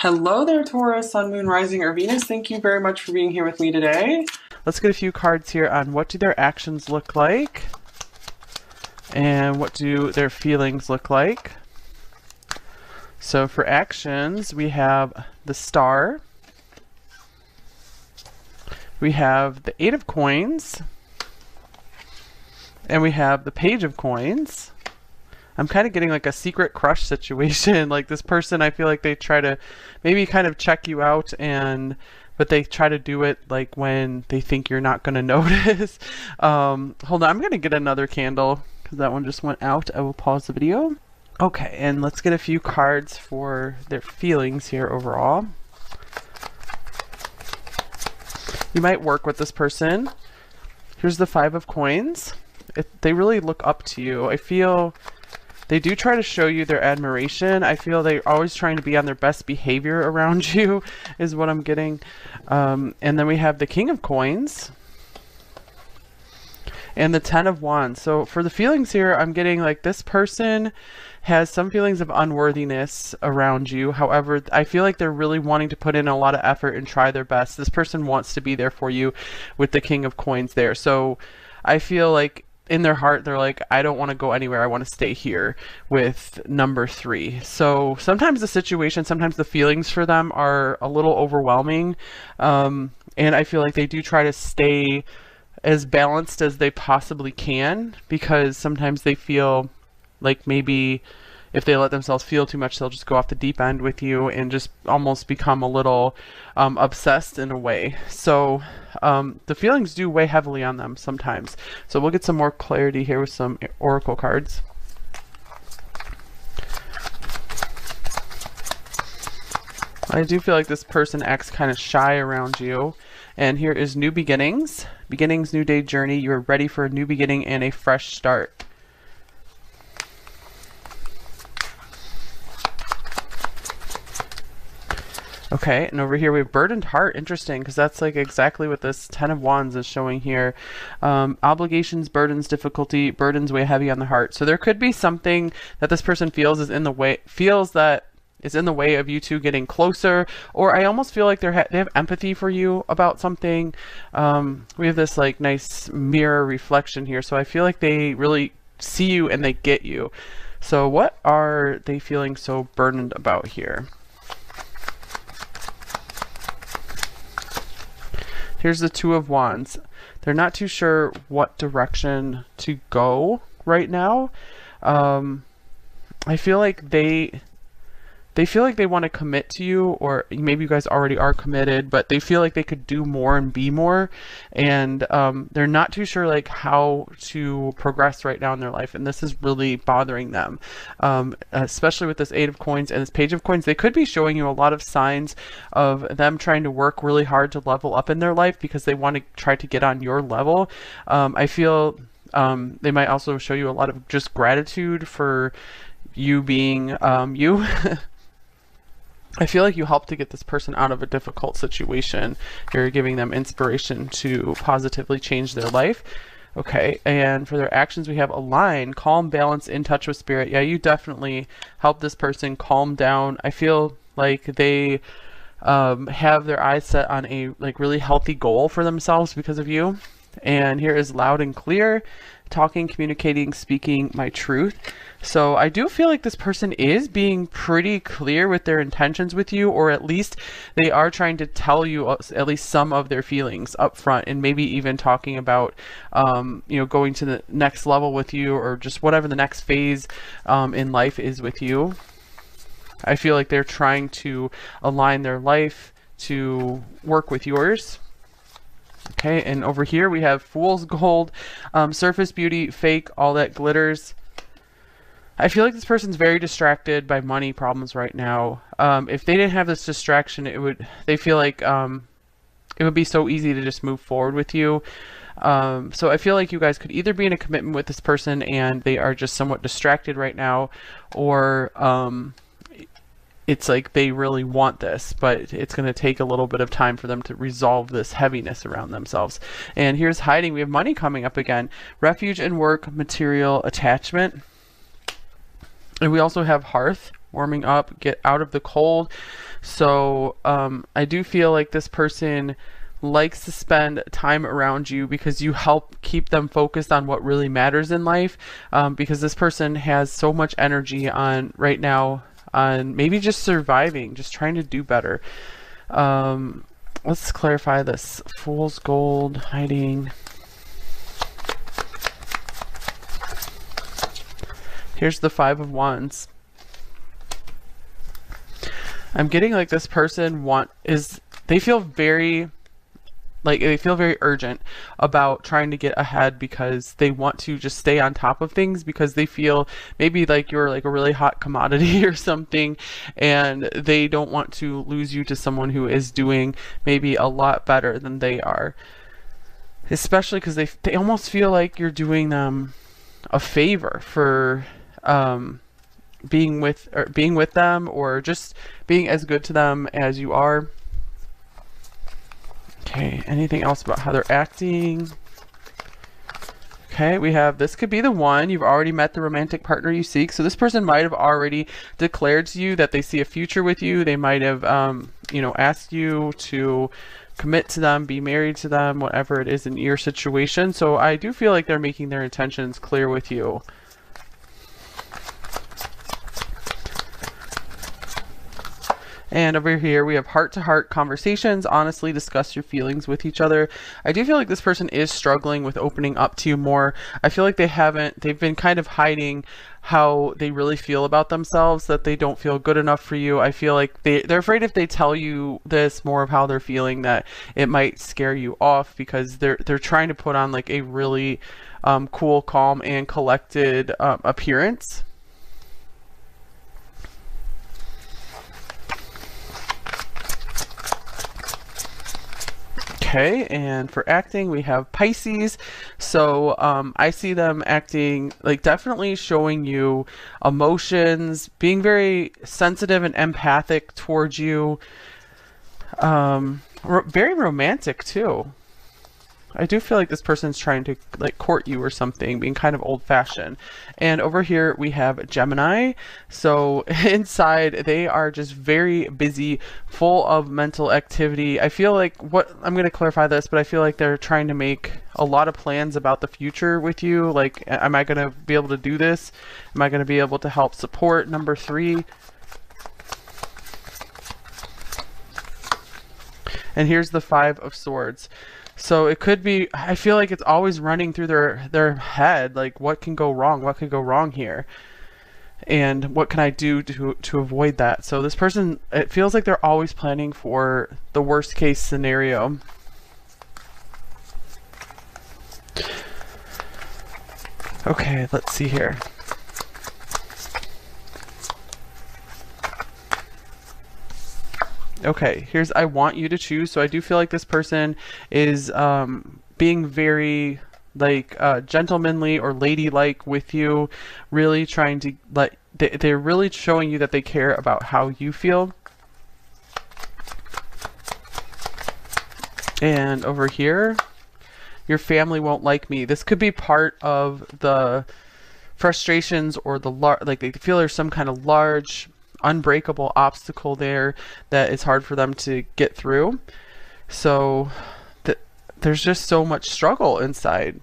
Hello there, Taurus, Sun, Moon, Rising, or Venus. Thank you very much for being here with me today. Let's get a few cards here on what do their actions look like and what do their feelings look like. So for actions, we have the Star, we have the Eight of Coins, and we have the Page of Coins. I'm kind of getting like a secret crush situation. Like this person, I feel like they try to maybe kind of check you out, but they try to do it like when they think you're not going to notice. Hold on, I'm going to get another candle because that one just went out. I will pause the video. Okay, and let's get a few cards for their feelings here overall. You might work with this person. Here's the Five of Coins. They really look up to you. I feel they do try to show you their admiration. I feel they're always trying to be on their best behavior around you, is what I'm getting. And then we have the King of Coins and the Ten of Wands. So for the feelings here, I'm getting like this person has some feelings of unworthiness around you. However, I feel like they're really wanting to put in a lot of effort and try their best. This person wants to be there for you with the King of Coins there. So I feel like in their heart, they're like, I don't want to go anywhere. I want to stay here with number 3. So sometimes the situation, sometimes the feelings for them are a little overwhelming. And I feel like they do try to stay as balanced as they possibly can, because sometimes they feel like maybe if they let themselves feel too much, they'll just go off the deep end with you and just almost become a little obsessed in a way. So the feelings do weigh heavily on them sometimes. So we'll get some more clarity here with some oracle cards. I do feel like this person acts kind of shy around you. And here is new beginnings. Beginnings, new day journey. You are ready for a new beginning and a fresh start. Okay, and over here we have burdened heart. Interesting, because that's like exactly what this Ten of Wands is showing here. Obligations, burdens, difficulty, burdens weigh heavy on the heart. So there could be something that this person feels is in the way, of you two getting closer, or I almost feel like they have empathy for you about something. We have this like nice mirror reflection here, so I feel like they really see you and they get you. So what are they feeling so burdened about here? Here's the Two of Wands. They're not too sure what direction to go right now. I feel like they feel like they want to commit to you, or maybe you guys already are committed, but they feel like they could do more and be more, and they're not too sure like how to progress right now in their life, and this is really bothering them, especially with this Eight of Coins and this Page of Coins. They could be showing you a lot of signs of them trying to work really hard to level up in their life because they want to try to get on your level. I feel they might also show you a lot of just gratitude for you being you. I feel like you helped to get this person out of a difficult situation. You're giving them inspiration to positively change their life. Okay, and for their actions, we have align, calm, balance, in touch with spirit. Yeah, you definitely help this person calm down. I feel like they have their eyes set on a like really healthy goal for themselves because of you. And here is loud and clear, talking, communicating, speaking my truth. So I do feel like this person is being pretty clear with their intentions with you, or at least they are trying to tell you at least some of their feelings up front, and maybe even talking about going to the next level with you, or just whatever the next phase in life is with you. I feel like they're trying to align their life to work with yours. Okay, and over here we have Fool's Gold, surface beauty, fake, all that glitters. I feel like this person's very distracted by money problems right now. If they didn't have this distraction, they feel like it would be so easy to just move forward with you. So I feel like you guys could either be in a commitment with this person and they are just somewhat distracted right now, or it's like they really want this, but it's going to take a little bit of time for them to resolve this heaviness around themselves. And here's hiding. We have money coming up again. Refuge and work, material, attachment. And we also have hearth. warming up, get out of the cold. So I do feel like this person likes to spend time around you because you help keep them focused on what really matters in life, because this person has so much energy on right now on maybe just surviving, just trying to do better. Let's clarify this. Fool's gold, hiding. Here's the Five of Wands. I'm getting like this person they feel very urgent about trying to get ahead because they want to just stay on top of things, because they feel maybe like you're like a really hot commodity or something, and they don't want to lose you to someone who is doing maybe a lot better than they are, especially because they almost feel like you're doing them a favor for being with them, or just being as good to them as you are. Okay, anything else about how they're acting? Okay, we have, this could be the one. You've already met the romantic partner you seek. So this person might have already declared to you that they see a future with you. They might have, asked you to commit to them, be married to them, whatever it is in your situation. So I do feel like they're making their intentions clear with you. And over here we have heart-to-heart conversations. Honestly, discuss your feelings with each other. I do feel like this person is struggling with opening up to you more. I feel like they've been kind of hiding how they really feel about themselves, that they don't feel good enough for you. I feel like they're afraid if they tell you this more of how they're feeling, that it might scare you off, because they're trying to put on like a really cool, calm, and collected appearance. Okay, and for acting, we have Pisces. So I see them acting like definitely showing you emotions, being very sensitive and empathic towards you. Very romantic too. I do feel like this person's trying to like court you or something, being kind of old-fashioned. And over here we have Gemini. So inside they are just very busy, full of mental activity. I feel like I'm going to clarify this, but I feel like they're trying to make a lot of plans about the future with you. Like, am I going to be able to do this? Am I going to be able to help support? Number 3. And here's the 5 of Swords. So it could be, I feel like it's always running through their head, like what can go wrong? What could go wrong here? And what can I do to avoid that? So this person, it feels like they're always planning for the worst case scenario. Okay, let's see here. Okay, here's I want you to choose. So I do feel like this person is being very like gentlemanly or ladylike with you, really trying to they're really showing you that they care about how you feel. And over here, your family won't like me. This could be part of the frustrations, or like they feel there's some kind of large unbreakable obstacle there that is hard for them to get through. So there's just so much struggle inside.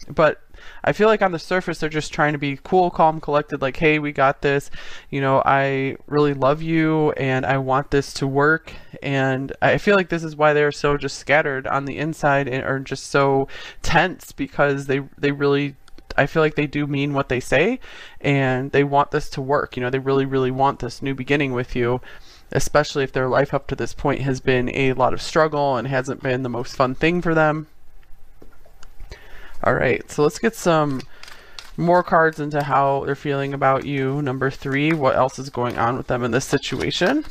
But I feel like on the surface they're just trying to be cool, calm, collected, like, hey, we got this, I really love you and I want this to work. And I feel like this is why they're so just scattered on the inside and are just so tense, because they really, I feel like they do mean what they say, and they want this to work. They really, really want this new beginning with you, especially if their life up to this point has been a lot of struggle and hasn't been the most fun thing for them. All right, so let's get some more cards into how they're feeling about you. Number 3, what else is going on with them in this situation?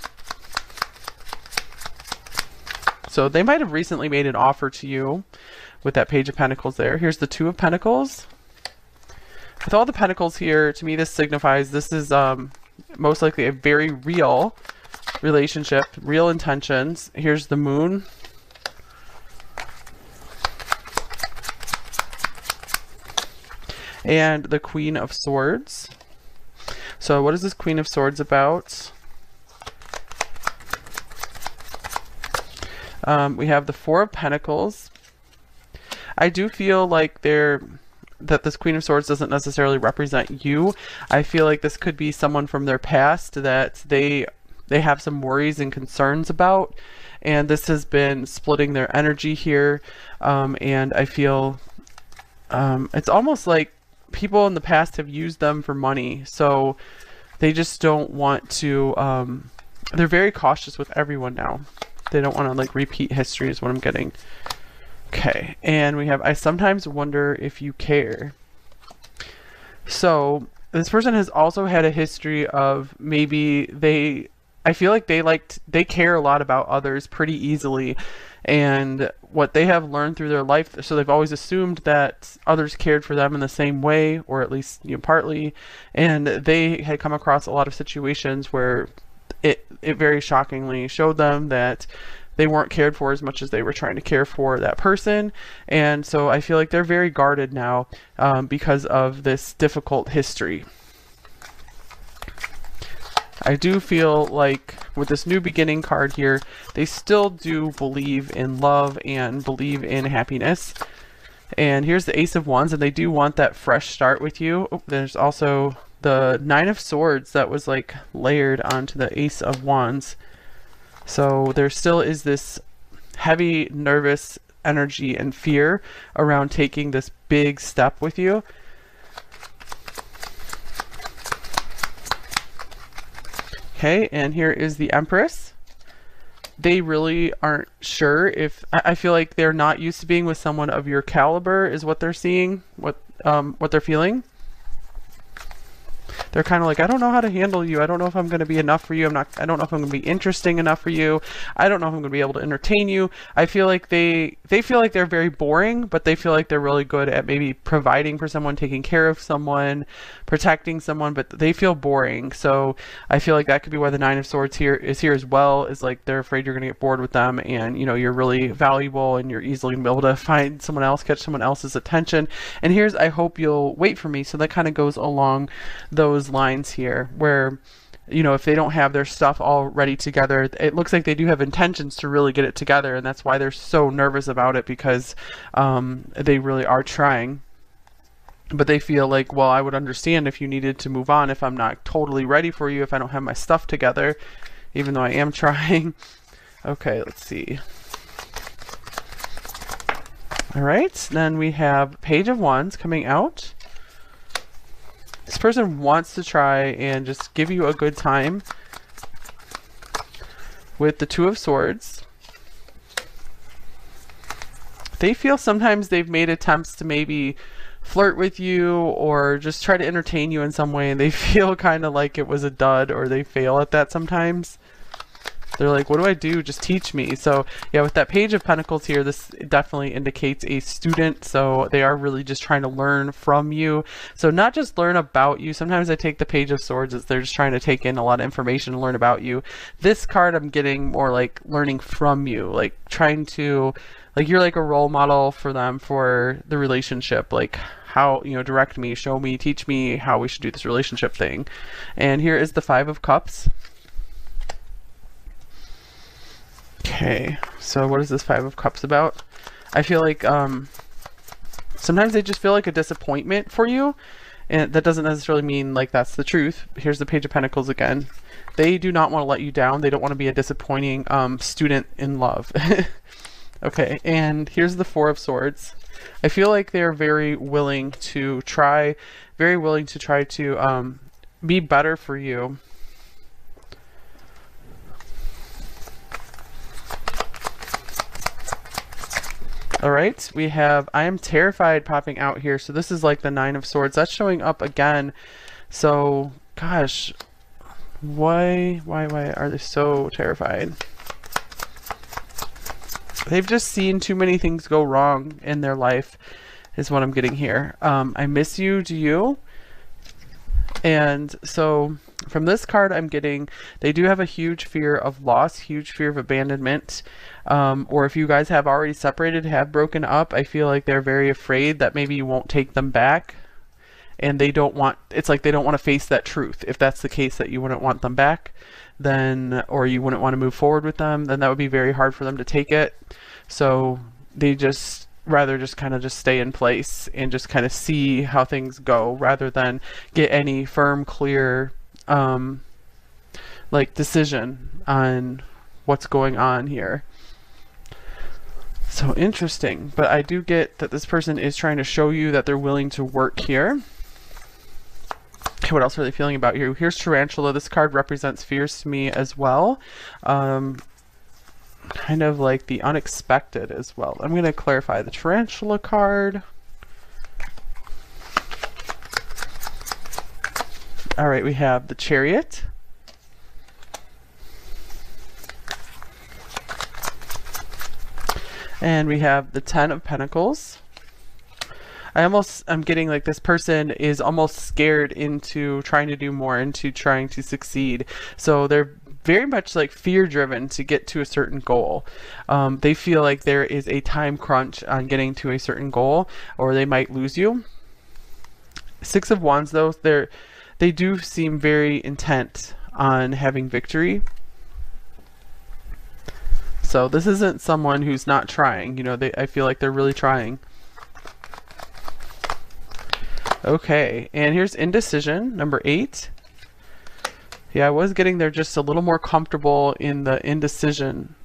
So they might have recently made an offer to you with that Page of Pentacles there. Here's the 2 of Pentacles. With all the pentacles here, to me this signifies this is most likely a very real relationship, real intentions. Here's the Moon. And the Queen of Swords. So what is this Queen of Swords about? We have the Four of Pentacles. I do feel like that this Queen of Swords doesn't necessarily represent you. I feel like this could be someone from their past that they have some worries and concerns about, and this has been splitting their energy here. And I feel it's almost like people in the past have used them for money, so they just don't want to they're very cautious with everyone now. They don't want to like repeat history is what I'm getting. Okay, and we have, I sometimes wonder if you care. So this person has also had a history of maybe I feel like they care a lot about others pretty easily, and what they have learned through their life, so they've always assumed that others cared for them in the same way, or at least, you know, partly, and they had come across a lot of situations where it very shockingly showed them that they weren't cared for as much as they were trying to care for that person. And so I feel like they're very guarded now because of this difficult history. I do feel like with this new beginning card here, they still do believe in love and believe in happiness. And here's the Ace of Wands, and they do want that fresh start with you. Oh, there's also the Nine of Swords that was like layered onto the Ace of Wands. So there still is this heavy nervous energy and fear around taking this big step with you. Okay, and here is the Empress. They really aren't sure if, I feel like they're not used to being with someone of your caliber is what they're seeing, what they're feeling. They're kind of like, I don't know how to handle you. I don't know if I'm going to be enough for you. I don't know if I'm going to be interesting enough for you. I don't know if I'm going to be able to entertain you. I feel like they feel like they're very boring, but they feel like they're really good at maybe providing for someone, taking care of someone, protecting someone, but they feel boring. So I feel like that could be why the Nine of Swords is here as well, is like they're afraid you're going to get bored with them, and you know, you're really valuable and you're easily able to find someone else, catch someone else's attention. And here's, I hope you'll wait for me. So that kind of goes along those lines here, where, you know, if they don't have their stuff all ready together, it looks like they do have intentions to really get it together, and that's why they're so nervous about it, because they really are trying. But they feel like, well, I would understand if you needed to move on if I'm not totally ready for you, if I don't have my stuff together, even though I am trying. Okay, let's see. All right, then we have Page of Wands coming out. This person wants to try and just give you a good time with the Two of Swords. They feel sometimes they've made attempts to maybe flirt with you or just try to entertain you in some way, and they feel kind of like it was a dud, or they fail at that sometimes. They're like, what do I do? Just teach me. So yeah, with that Page of Pentacles here, this definitely indicates a student. So they are really just trying to learn from you. So not just learn about you. Sometimes I take the Page of Swords as they're just trying to take in a lot of information and learn about you. This card, I'm getting more like learning from you, like trying to, like you're like a role model for them for the relationship, like how, you know, direct me, show me, teach me how we should do this relationship thing. And here is the Five of Cups. Okay, so what is this Five of Cups about? I feel like sometimes they just feel like a disappointment for you, and that doesn't necessarily mean like that's the truth. Here's the Page of Pentacles again. They do not want to let you down. They don't want to be a disappointing student in love. Okay, and here's the Four of Swords. I feel like they're very willing to try to be better for you. All right, we have I am terrified popping out here. So this is like the Nine of Swords. That's showing up again. So, gosh, why are they so terrified? They've just seen too many things go wrong in their life, is what I'm getting here. I miss you, do you? And so from this card, I'm getting they do have a huge fear of loss, huge fear of abandonment. Or if you guys have already separated, have broken up, I feel like they're very afraid that maybe you won't take them back. and they don't want, it's like they don't want to face that truth. If that's the case, that you wouldn't want them back, then, or you wouldn't want to move forward with them, then that would be very hard for them to take it. So they just rather just kind of just stay in place and just kind of see how things go, rather than get any firm, clear like decision on what's going on here. So interesting, but I do get that this person is trying to show you that they're willing to work here. Okay, what else are they feeling about you? Here's Tarantula. This card represents fears to me as well. Kind of like the unexpected as well. I'm going to clarify the Tarantula card. All right, we have the Chariot. And we have the Ten of Pentacles. I'm getting like this person is almost scared into trying to do more, into trying to succeed. So they're very much like fear driven to get to a certain goal. They feel like there is a time crunch on getting to a certain goal, or they might lose you. Six of Wands though, they do seem very intent on having victory. So this isn't someone who's not trying, you know, I feel like they're really trying. Okay, and here's indecision, number 8. Yeah, I was getting there just a little more comfortable in the indecision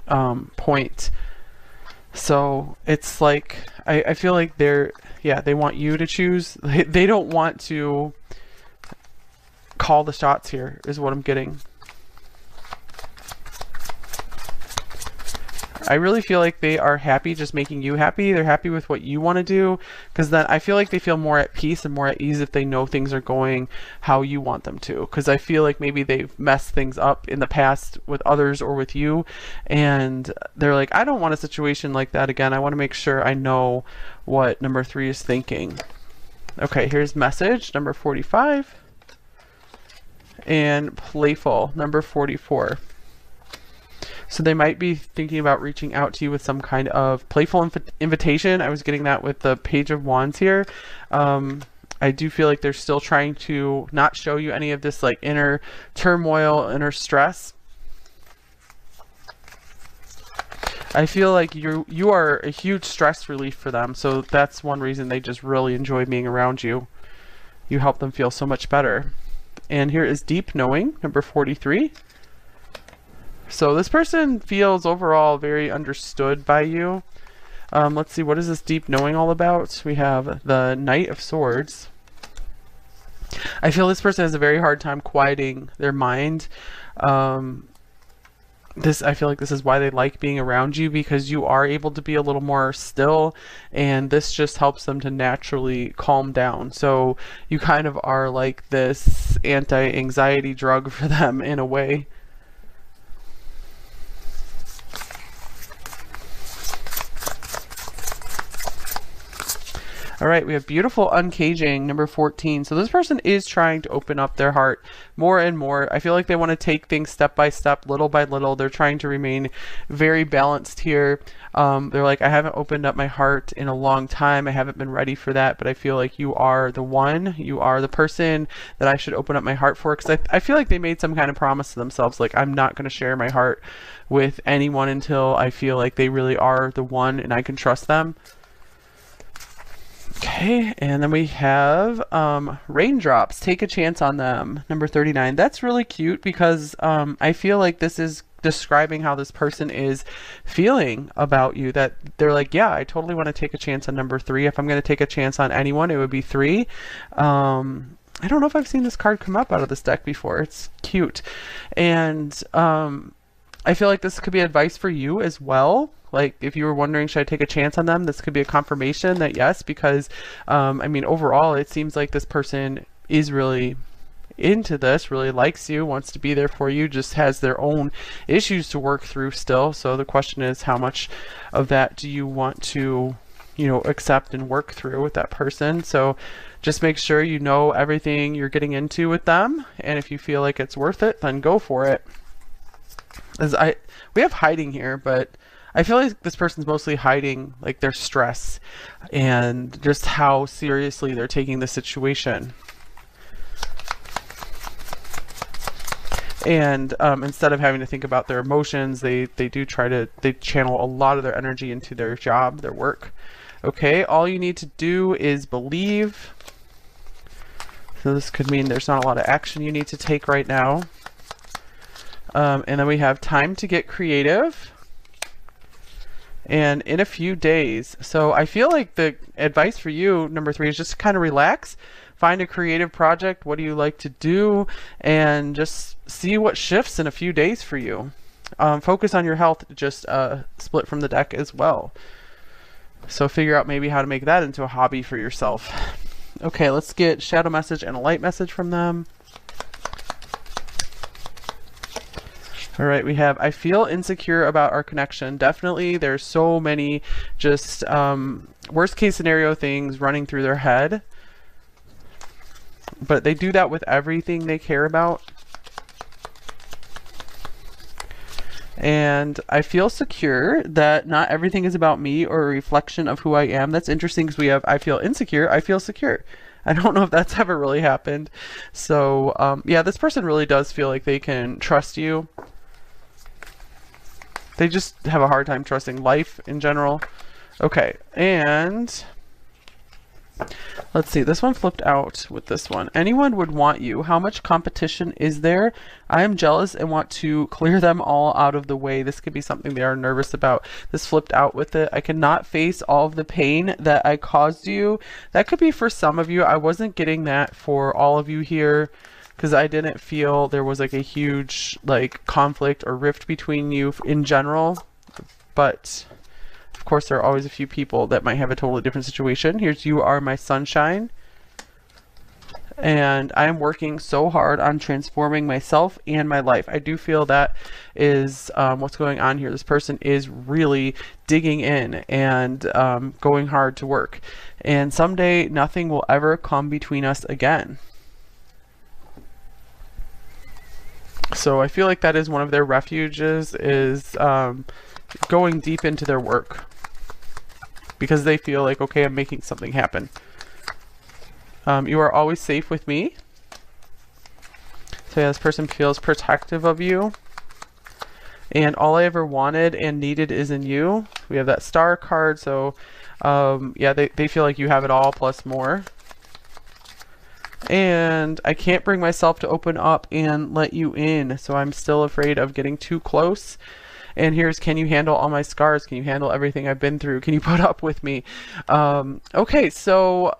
point. So it's like, I feel like they want you to choose. They don't want to call the shots here, is what I'm getting. I really feel like they are happy just making you happy. They're happy with what you want to do, because then I feel like they feel more at peace and more at ease if they know things are going how you want them to. Because I feel like maybe they've messed things up in the past with others or with you, and they're like, I don't want a situation like that again. I want to make sure I know what number 3 is thinking. Okay, here's message, number 45. And playful, number 44. So they might be thinking about reaching out to you with some kind of playful invitation. I was getting that with the Page of Wands here. I do feel like they're still trying to not show you any of this like inner turmoil, inner stress. I feel like you are a huge stress relief for them. So that's one reason they just really enjoy being around you. You help them feel so much better. And here is deep knowing, number 43. So this person feels overall very understood by you. Let's see, what is this deep knowing all about? We have the Knight of Swords. I feel this person has a very hard time quieting their mind. I feel like this is why they like being around you, because you are able to be a little more still, and this just helps them to naturally calm down. So you kind of are like this anti-anxiety drug for them in a way. All right, we have beautiful uncaging, number 14. So this person is trying to open up their heart more and more. I feel like they want to take things step by step, little by little. They're trying to remain very balanced here. They're like, I haven't opened up my heart in a long time. I haven't been ready for that, but I feel like you are the one. You are the person that I should open up my heart for, because I feel like they made some kind of promise to themselves, like, I'm not going to share my heart with anyone until I feel like they really are the one and I can trust them. Okay, and then we have raindrops, take a chance on them, number 39. That's really cute, because I feel like this is describing how this person is feeling about you, that they're like, yeah, I totally want to take a chance on number 3. If I'm going to take a chance on anyone, it would be 3. I don't know if I've seen this card come up out of this deck before. It's cute. And I feel like this could be advice for you as well. Like, if you were wondering, should I take a chance on them? This could be a confirmation that yes, because, I mean, overall, it seems like this person is really into this, really likes you, wants to be there for you, just has their own issues to work through still. So the question is, how much of that do you want to, you know, accept and work through with that person? So just make sure you know everything you're getting into with them. And if you feel like it's worth it, then go for it. We have hiding here, but I feel like this person's mostly hiding like their stress and just how seriously they're taking the situation. And instead of having to think about their emotions, they channel a lot of their energy into their job, their work. Okay, all you need to do is believe. So this could mean there's not a lot of action you need to take right now. And then we have time to get creative. And in a few days. So I feel like the advice for you, number 3, is just to kind of relax. Find a creative project. What do you like to do? And just see what shifts in a few days for you. Focus on your health, just split from the deck as well. So figure out maybe how to make that into a hobby for yourself. Okay, let's get shadow message and a light message from them. All right, we have, I feel insecure about our connection. Definitely, there's so many just worst case scenario things running through their head. But they do that with everything they care about. And I feel secure that not everything is about me or a reflection of who I am. That's interesting because we have, I feel insecure, I feel secure. I don't know if that's ever really happened. So yeah, this person really does feel like they can trust you. They just have a hard time trusting life in general. Okay, and let's see. This one flipped out with this one. Anyone would want you. How much competition is there? I am jealous and want to clear them all out of the way. This could be something they are nervous about. This flipped out with it. I cannot face all of the pain that I caused you. That could be for some of you. I wasn't getting that for all of you here, because I didn't feel there was like a huge like conflict or rift between you in general. But of course, there are always a few people that might have a totally different situation. Here's You Are My Sunshine. And I am working so hard on transforming myself and my life. I do feel that is what's going on here. This person is really digging in and going hard to work. And someday nothing will ever come between us again. So I feel like that is one of their refuges, is going deep into their work, because they feel like, okay, I'm making something happen. You are always safe with me. So yeah, this person feels protective of you. And all I ever wanted and needed is in you. We have that Star card. So yeah, they feel like you have it all plus more. And I can't bring myself to open up and let you in, so I'm still afraid of getting too close. And here's, can you handle all my scars? Can you handle everything I've been through? Can you put up with me? Okay, so